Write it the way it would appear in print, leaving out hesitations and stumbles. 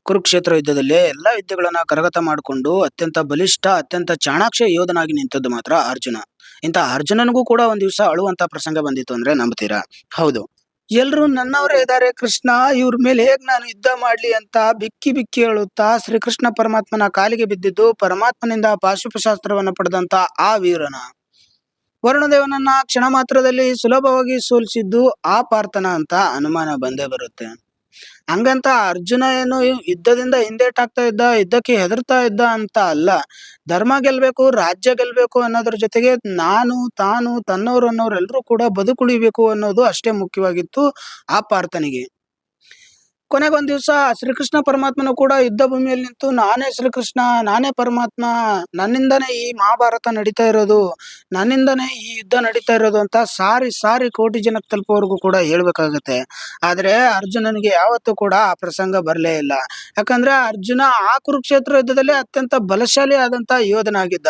ಕುರುಕ್ಷೇತ್ರ ಯುದ್ಧದಲ್ಲಿ ಎಲ್ಲಾ ವಿದ್ಯೆಗಳನ್ನ ಕರಗತ ಮಾಡಿಕೊಂಡು ಅತ್ಯಂತ ಬಲಿಷ್ಠ, ಅತ್ಯಂತ ಚಾಣಾಕ್ಷ ಯೋಧನಾಗಿ ನಿಂತದ್ದು ಮಾತ್ರ ಅರ್ಜುನ. ಇಂಥ ಅರ್ಜುನನಿಗೂ ಕೂಡ ಒಂದ್ ದಿವಸ ಅಳುವಂತ ಪ್ರಸಂಗ ಬಂದಿತ್ತು ಅಂದ್ರೆ ನಂಬ್ತೀರಾ? ಹೌದು. ಎಲ್ರೂ ನನ್ನವರೇ ಇದ್ದಾರೆ ಕೃಷ್ಣ, ಇವ್ರ ಮೇಲೆ ಹೇಗ್ ನಾನು ಯುದ್ಧ ಮಾಡ್ಲಿ ಅಂತ ಬಿಕ್ಕಿ ಬಿಕ್ಕಿ ಅಳುತ್ತಾ ಶ್ರೀಕೃಷ್ಣ ಪರಮಾತ್ಮನ ಕಾಲಿಗೆ ಬಿದ್ದಿದ್ದು ಪರಮಾತ್ಮನಿಂದ ಪಾಶುಪಶಾಸ್ತ್ರವನ್ನ ಪಡೆದಂತ ಆ ವೀರನ ವರುಣದೇವನನ್ನ ಕ್ಷಣ ಮಾತ್ರದಲ್ಲಿ ಸುಲಭವಾಗಿ ಸೋಲಿಸಿದ್ದು ಆ ಪಾರ್ಥನ ಅಂತ ಅನುಮಾನ ಬಂದೇ ಬರುತ್ತೆ. ಹಂಗಂತ ಅರ್ಜುನ ಏನು ಯುದ್ಧದಿಂದ ಹಿಂದೇಟಾಗ್ತಾ ಇದ್ದ, ಯುದ್ಧಕ್ಕೆ ಹೆದರ್ತಾ ಇದ್ದ ಅಂತ ಅಲ್ಲ. ಧರ್ಮ ಗೆಲ್ಬೇಕು, ರಾಜ್ಯ ಗೆಲ್ಬೇಕು ಅನ್ನೋದ್ರ ಜೊತೆಗೆ ನಾನು, ತಾನು, ತನ್ನವ್ರು ಅನ್ನೋರೆಲ್ರೂ ಕೂಡ ಬದುಕುಳಿಬೇಕು ಅನ್ನೋದು ಅಷ್ಟೇ ಮುಖ್ಯವಾಗಿತ್ತು ಆ ಪಾರ್ಥನಿಗೆ. ಕೊನೆಗೊಂದ್ ದಿವ್ಸ ಶ್ರೀಕೃಷ್ಣ ಪರಮಾತ್ಮನು ಕೂಡ ಯುದ್ಧ ಭೂಮಿಯಲ್ಲಿ ನಿಂತು ನಾನೇ ಶ್ರೀಕೃಷ್ಣ, ನಾನೇ ಪರಮಾತ್ಮ, ನನ್ನಿಂದನೇ ಈ ಮಹಾಭಾರತ ನಡೀತಾ ಇರೋದು, ನನ್ನಿಂದನೇ ಈ ಯುದ್ಧ ನಡೀತಾ ಇರೋದು ಅಂತ ಸಾರಿ ಸಾರಿ ಕೋಟಿ ಜನಕ್ಕೆ ತಲುಪೋವರೆಗೂ ಕೂಡ ಹೇಳ್ಬೇಕಾಗತ್ತೆ. ಆದ್ರೆ ಅರ್ಜುನನಿಗೆ ಯಾವತ್ತೂ ಕೂಡ ಆ ಪ್ರಸಂಗ ಬರ್ಲೇ ಇಲ್ಲ. ಯಾಕಂದ್ರೆ ಅರ್ಜುನ ಆ ಕುರುಕ್ಷೇತ್ರ ಯುದ್ಧದಲ್ಲಿ ಅತ್ಯಂತ ಬಲಶಾಲಿ ಆದಂತ ಯೋಧನಾಗಿದ್ದ.